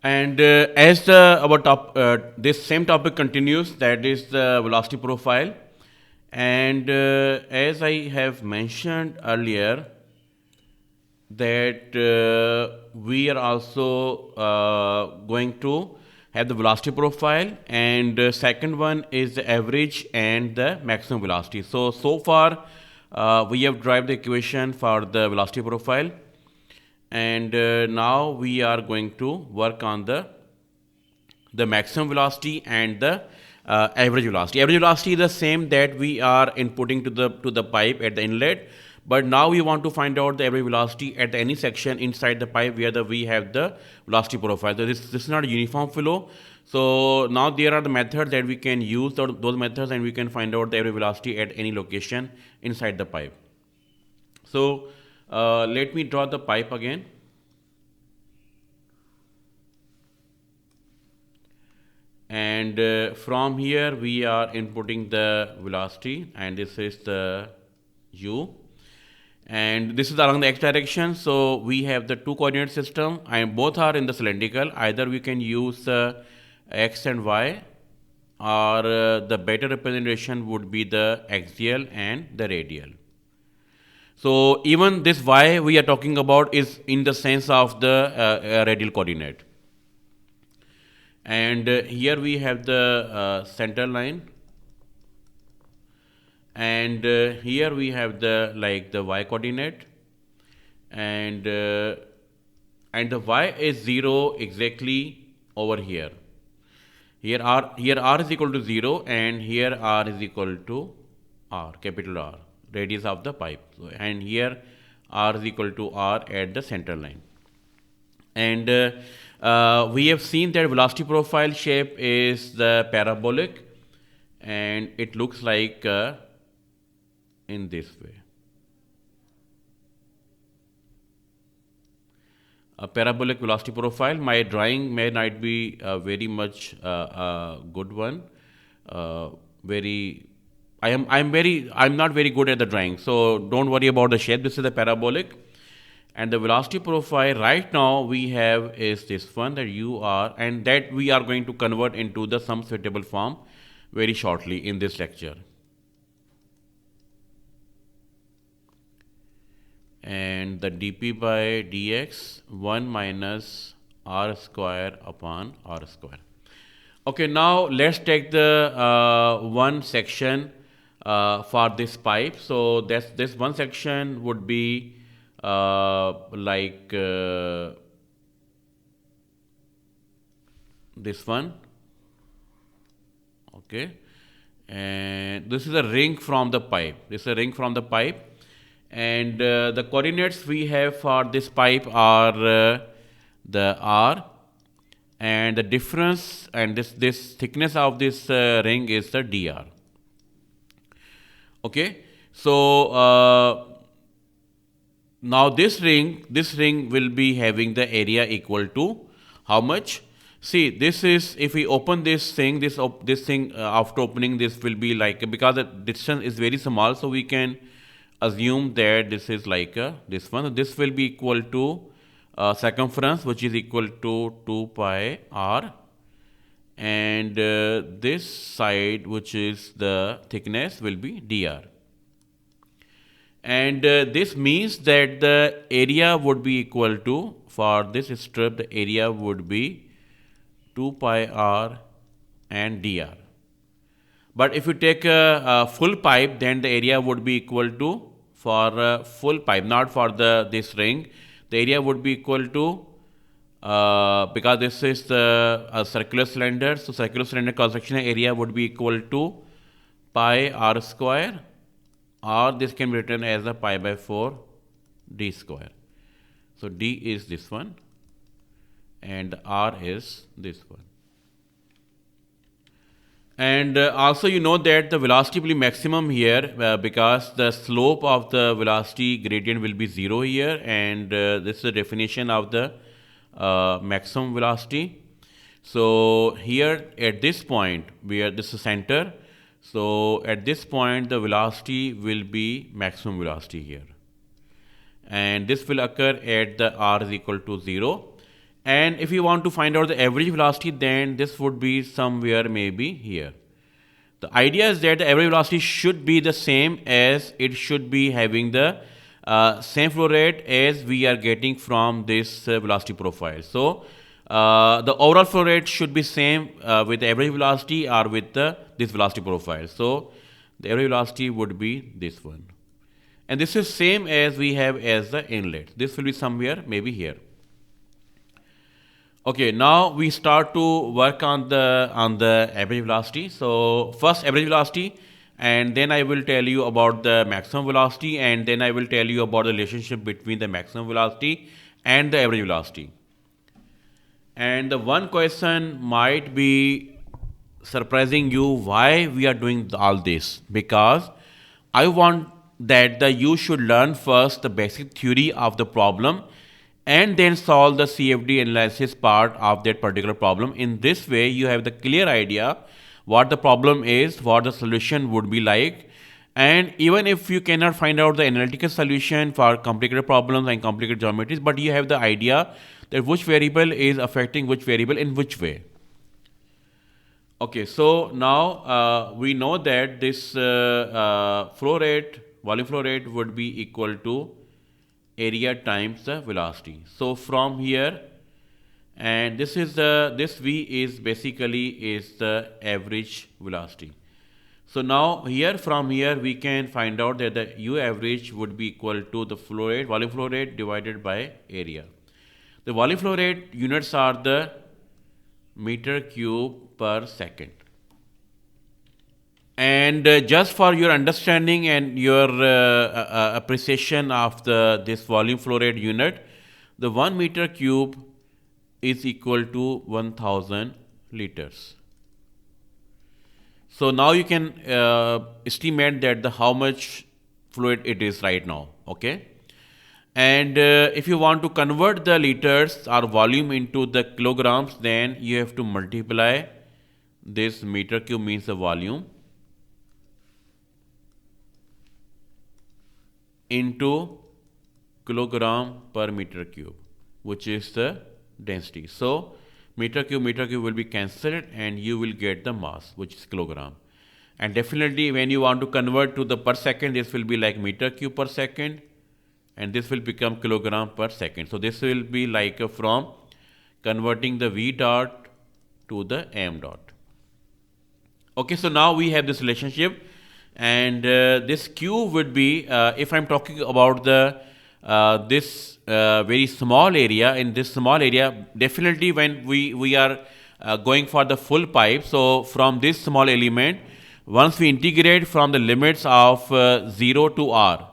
And as the our this same topic continues, that is the velocity profile. And as I have mentioned earlier, that we are also going to have the velocity profile, and second one is the average and the maximum velocity. So far we have derived the equation for the velocity profile, and now we are going to work on the maximum velocity and the average velocity. Average velocity is the same that we are inputting to the pipe at the inlet, but now we want to find out the average velocity at any section inside the pipe where we have the velocity profile. So this is not a uniform flow. So now there are the methods that we can use those methods, and we can find out the average velocity at any location inside the pipe. So let me draw the pipe again. And from here we are inputting the velocity, and this is the u, and this is along the x direction. So we have the two coordinate system, and both are in the cylindrical. Either we can use x and y, or the better representation would be the axial and the radial. So even this y we are talking about is in the sense of the radial coordinate. And here we have the center line, and here we have the the y coordinate, and the y is 0 exactly over here. Here r is equal to 0, and here r is equal to r, capital R, radius of the pipe. So, and here r is equal to r at the center line. And we have seen that velocity profile shape is the parabolic, and it looks like in this way. A parabolic velocity profile. My drawing may not be very much a good one. I'm not very good at the drawing, so don't worry about the shape. This is the parabolic. And the velocity profile right now we have is this one, that u r, and that we are going to convert into the sum suitable form very shortly in this lecture. And the dp by dx 1 minus r square upon r square. Okay, now let's take the one section for this pipe. So this one section would be this one. Okay, and this is a ring from the pipe. This is a ring from the pipe, and the coordinates we have for this pipe are the r, and the difference, and this thickness of this ring is the dr. Okay, so now this ring will be having the area equal to how much? See, this is, if we open this thing, this thing after opening, this will be like, because the distance is very small, so we can assume that this is like this one. This will be equal to circumference, which is equal to 2 pi r, and this side, which is the thickness, will be dr. And this means that the area would be equal to, for this strip, the area would be 2 pi r and dr. But if you take a full pipe, then the area would be equal to, for a full pipe, not for this ring, the area would be equal to, because this is a circular cylinder, so circular cylinder cross-sectional area would be equal to pi r square, or this can be written as a pi by 4 d square. So d is this one, and r is this one. And also you know that the velocity will be maximum here because the slope of the velocity gradient will be 0 here, and this is the definition of the maximum velocity. So here at this point, where this is center, so at this point the velocity will be maximum velocity here, and this will occur at the r is equal to 0. And if you want to find out the average velocity, then this would be somewhere maybe here. The idea is that the average velocity should be the same, as it should be having the same flow rate as we are getting from this velocity profile. So the overall flow rate should be same with the average velocity or with this velocity profile. So the average velocity would be this one. And this is same as we have as the inlet. This will be somewhere maybe here. Okay, now we start to work on the average velocity. So first average velocity, and then I will tell you about the maximum velocity, and then I will tell you about the relationship between the maximum velocity and the average velocity. And the one question might be surprising you, why we are doing all this, because I want that you should learn first the basic theory of the problem and then solve the CFD analysis part of that particular problem. In this way, you have the clear idea what the problem is, what the solution would be like. And even if you cannot find out the analytical solution for complicated problems and complicated geometries, but you have the idea that which variable is affecting which variable in which way. Okay, so now we know that this flow rate, volume flow rate would be equal to area times the velocity. So from here, and this is this V is basically is the average velocity. So now here, from here we can find out that the U average would be equal to the flow rate, volume flow rate divided by area. The volume flow rate units are the meter cube per second. And just for your understanding and your appreciation of this volume flow rate unit, the 1 meter cube is equal to 1000 liters. So now you can estimate that how much fluid it is right now, okay? And if you want to convert the liters or volume into the kilograms, then you have to multiply this meter cube means the volume into kilogram per meter cube, which is the density. So meter cube will be cancelled and you will get the mass, which is kilogram. And definitely when you want to convert to the per second, this will be like meter cube per second, and this will become kilogram per second. So this will be like from converting the V dot to the M dot. Okay, so now we have this relationship. And this Q would be, if I'm talking about the this very small area, in this small area, definitely when we are going for the full pipe, so from this small element, once we integrate from the limits of 0 to R,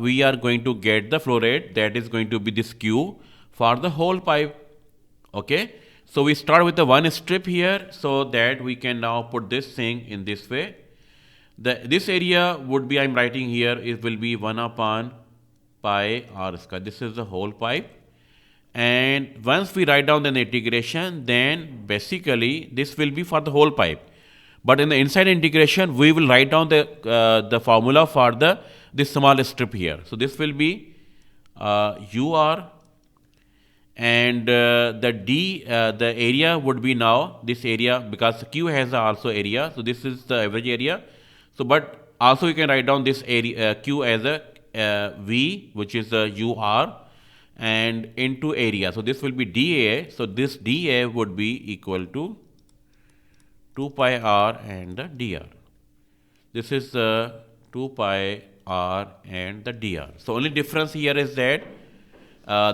we are going to get the flow rate, that is going to be this Q for the whole pipe, okay? So we start with the one strip here, so that we can now put this thing in this way. This area would be, I'm writing here, it will be 1 upon pi r square. This is the whole pipe. And once we write down the integration, then basically this will be for the whole pipe. But in the inside integration, we will write down the formula for this small strip here. So this will be UR, and the D, the area would be now this area, because Q has also area. So this is the average area. So but also you can write down this area Q as a V, which is a UR, and into area. So this will be dA. So this dA would be equal to 2 pi r and the dr. This is 2 pi r and the dr. So only difference here is that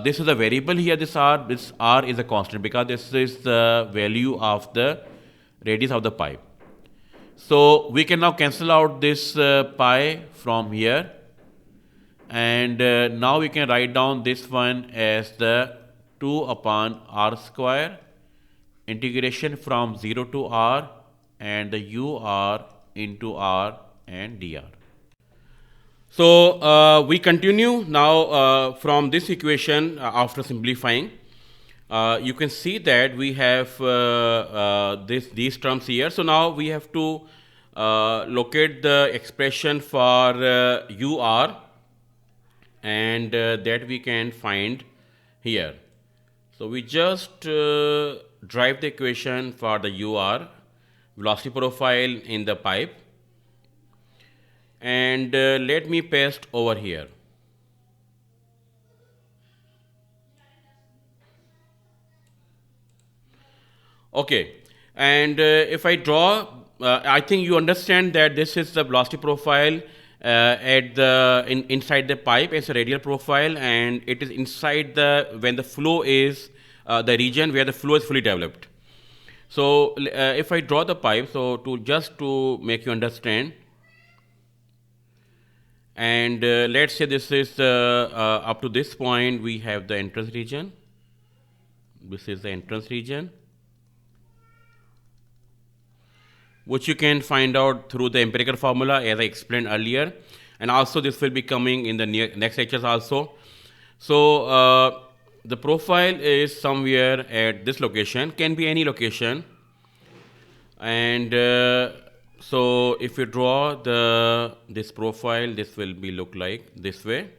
this is a variable here, this r is a constant, because this is the value of the radius of the pipe. So we can now cancel out this pi from here, and now we can write down this one as the 2 upon r square integration from 0 to r and the ur into r and dr. So we continue now from this equation after simplifying. You can see that we have these terms here. So now we have to locate the expression for UR, and that we can find here. So we just drive the equation for the UR, velocity profile in the pipe, and let me paste over here. Okay, and if I draw, I think you understand that this is the velocity profile at the inside the pipe. It's a radial profile, and it is inside the when the flow is the region where the flow is fully developed. So if I draw the pipe, so to just to make you understand, and let's say this is up to this point we have the entrance region. This is the entrance region, which you can find out through the empirical formula as I explained earlier, and also this will be coming in the next lectures also. So the profile is somewhere at this location, can be any location, and so if you draw this profile, this will be look like this way.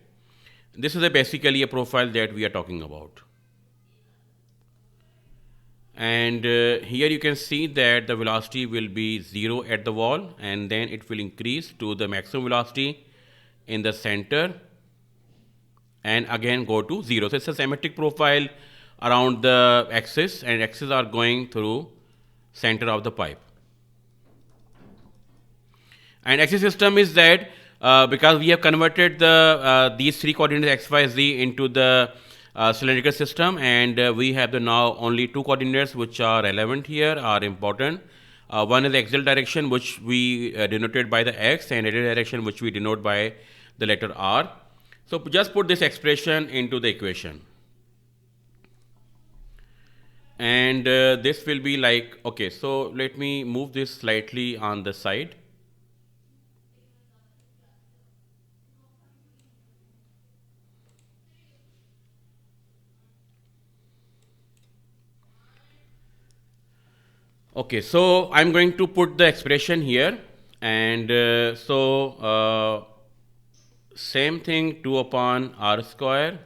This is basically a profile that we are talking about. And here you can see that the velocity will be 0 at the wall, and then it will increase to the maximum velocity in the center and again go to 0. So it's a symmetric profile around the axis, and axes are going through center of the pipe. And axis system is that because we have converted these three coordinates x, y, z into the cylindrical system, and we have the now only two coordinates which are relevant here, are important. One is the axial direction, which we denoted by the x, and radial direction, which we denote by the letter r. So just put this expression into the equation, and this will be like, okay, so let me move this slightly on the side. Okay, so I'm going to put the expression here, and same thing, 2 upon r square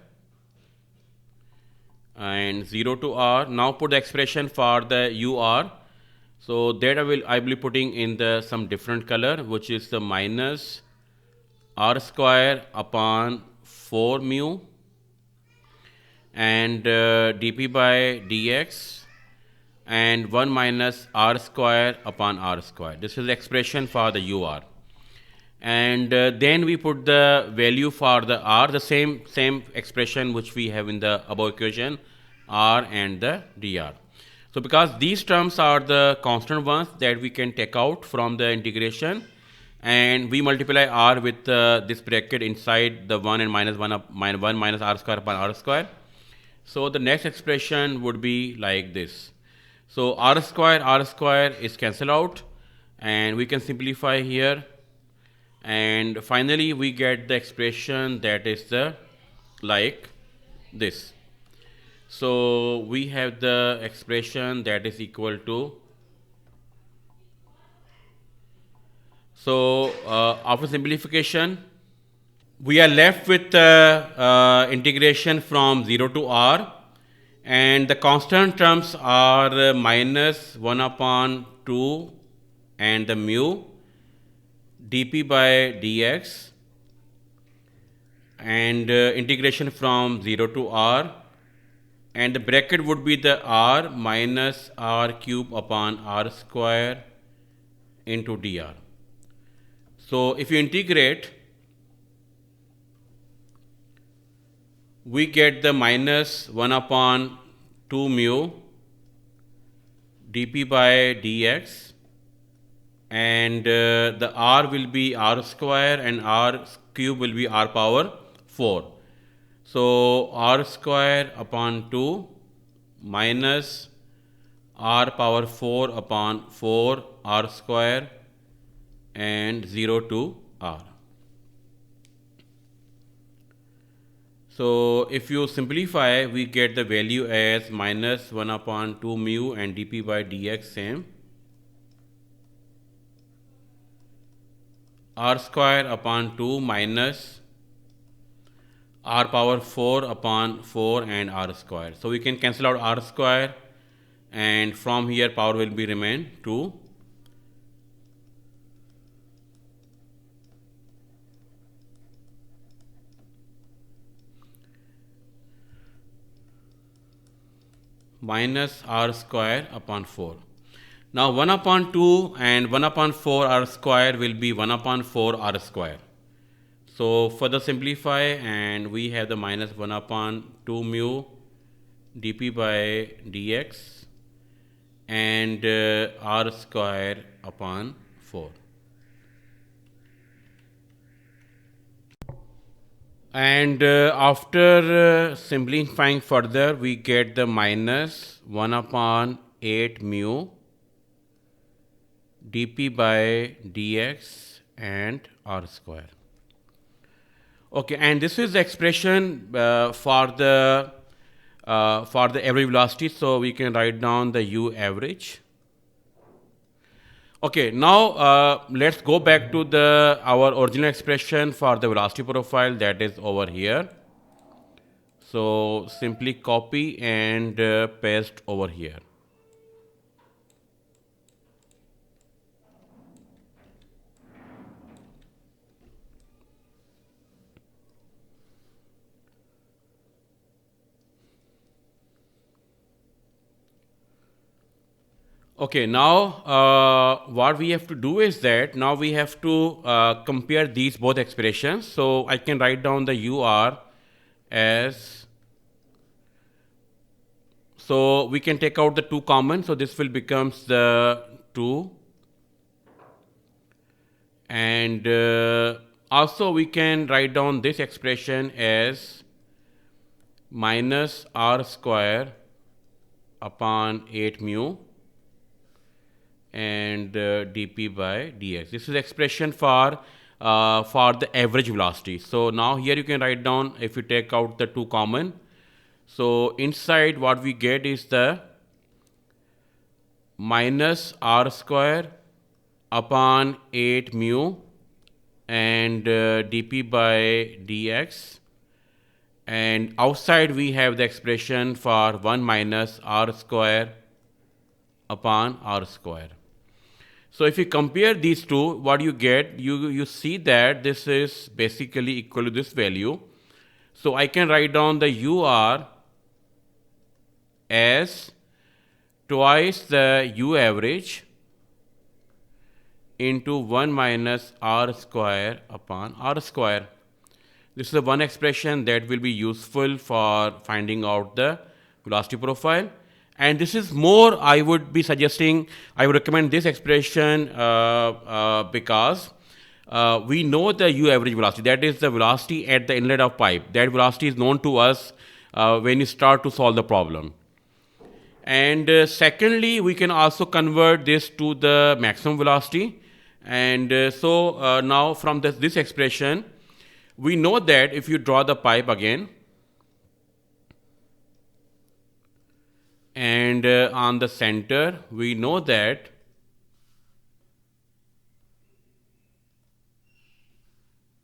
and 0 to r. Now put the expression for the ur. So that I will be putting in the some different color, which is the minus r square upon 4 mu and dp by dx and 1 minus r square upon r square. This is the expression for the ur. And then we put the value for the r, the same expression which we have in the above equation, r and the dr. So because these terms are the constant ones that we can take out from the integration, and we multiply r with this bracket inside the 1 and minus 1 1 minus r square upon r square. So the next expression would be like this. So r square is cancelled out, and we can simplify here, and finally we get the expression that is the like this. So we have the expression that is equal to, so after simplification we are left with integration from 0 to r, and the constant terms are minus 1 upon 2 and the mu dp by dx, and integration from 0 to r, and the bracket would be the r minus r cube upon r square into dr. So if you integrate, we get the minus 1 upon 2 mu dp by dx, and the r will be r square and r cube will be r power 4. So r square upon 2 minus r power 4 upon 4 r square and 0 to r. So if you simplify, we get the value as minus 1 upon 2 mu and dp by dx same, r square upon 2 minus r power 4 upon 4 and r square. So we can cancel out r square, and from here power will be remain 2. Minus r square upon 4. Now 1 upon 2 and 1 upon 4 r square will be 1 upon 4 r square. So further simplify, and we have the minus 1 upon 2 mu dp by dx and r square upon 4. And after simplifying further, we get the minus 1 upon 8 mu dp by dx and r square. Okay, and this is the expression for the average velocity. So we can write down the u average. Okay, now let's go back to our original expression for the velocity profile, that is over here. So simply copy and paste over here. Okay, now what we have to do is that now we have to compare these both expressions. So I can write down the UR as, so we can take out the 2 common. So this will becomes the 2, and also we can write down this expression as minus r square upon 8 mu and dp by dx. This is expression for the average velocity. So now here you can write down, if you take out the 2 common, so inside what we get is the minus r square upon 8 mu and dp by dx, and outside we have the expression for 1 minus r square upon r square. So if you compare these two, what you get, you see that this is basically equal to this value. So I can write down the UR as twice the U average into 1 minus r square upon r square. This is one expression that will be useful for finding out the velocity profile. And this is more, I would be suggesting, I would recommend this expression because we know the U average velocity, that is the velocity at the inlet of pipe. That velocity is known to us when you start to solve the problem. And secondly, we can also convert this to the maximum velocity. And so now from this expression, we know that if you draw the pipe again, and on the center, we know that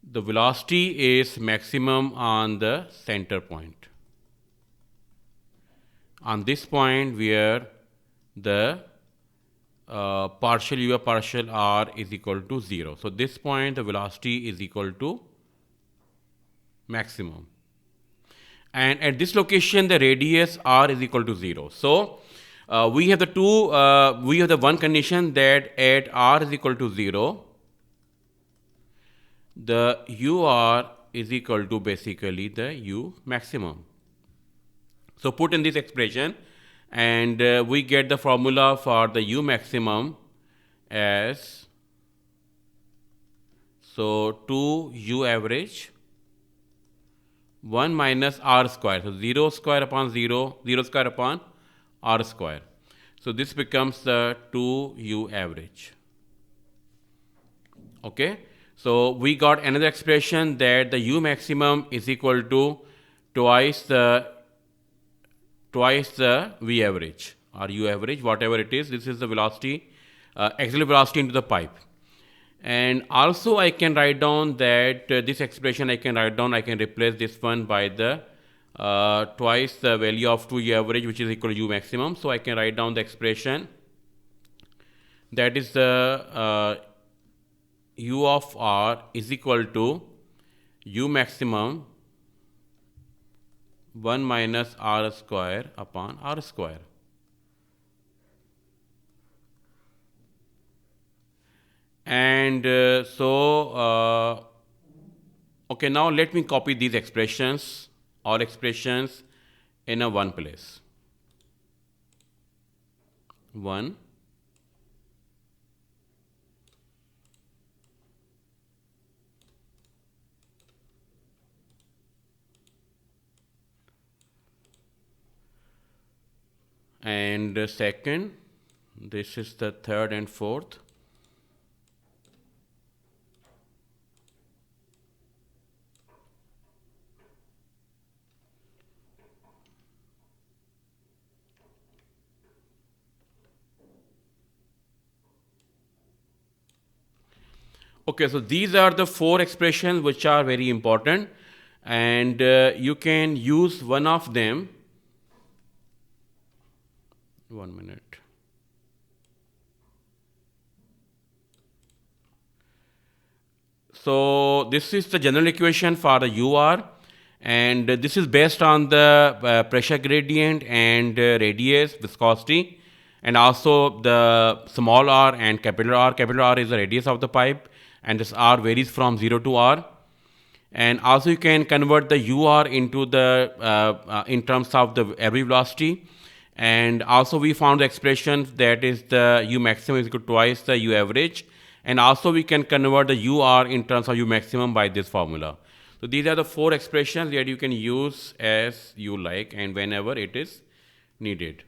the velocity is maximum on the center point. On this point where the partial U partial R is equal to 0. So this point the velocity is equal to maximum. And at this location, the radius r is equal to 0. So we have the one condition that at r is equal to 0, the UR is equal to basically the U maximum. So put in this expression, and we get the formula for the U maximum as, so 2 U average 1 minus r square. So 0 square upon 0, 0 square upon r square. So this becomes the 2u average. Okay. So we got another expression that the u maximum is equal to twice the v average or u average, whatever it is. This is the velocity, auxiliary velocity into the pipe. And also I can write down that this expression I can write down, I can replace this one by the twice the value of 2u average, which is equal to u maximum. So I can write down the expression that is the u of r is equal to u maximum 1 minus r square upon r square. And okay, now let me copy these expressions, all expressions in a one place. 1, and second, this is the third and fourth. Okay, so these are the 4 expressions which are very important, and you can use one of them. 1 minute. So this is the general equation for the UR, and this is based on the pressure gradient and radius, viscosity, and also the small r and capital R. Capital R is the radius of the pipe, and this R varies from 0 to R. And also you can convert the UR into the in terms of the every velocity. And also we found the expression that is the U maximum is equal to twice the U average. And also we can convert the UR in terms of U maximum by this formula. So these are the 4 expressions that you can use as you like and whenever it is needed.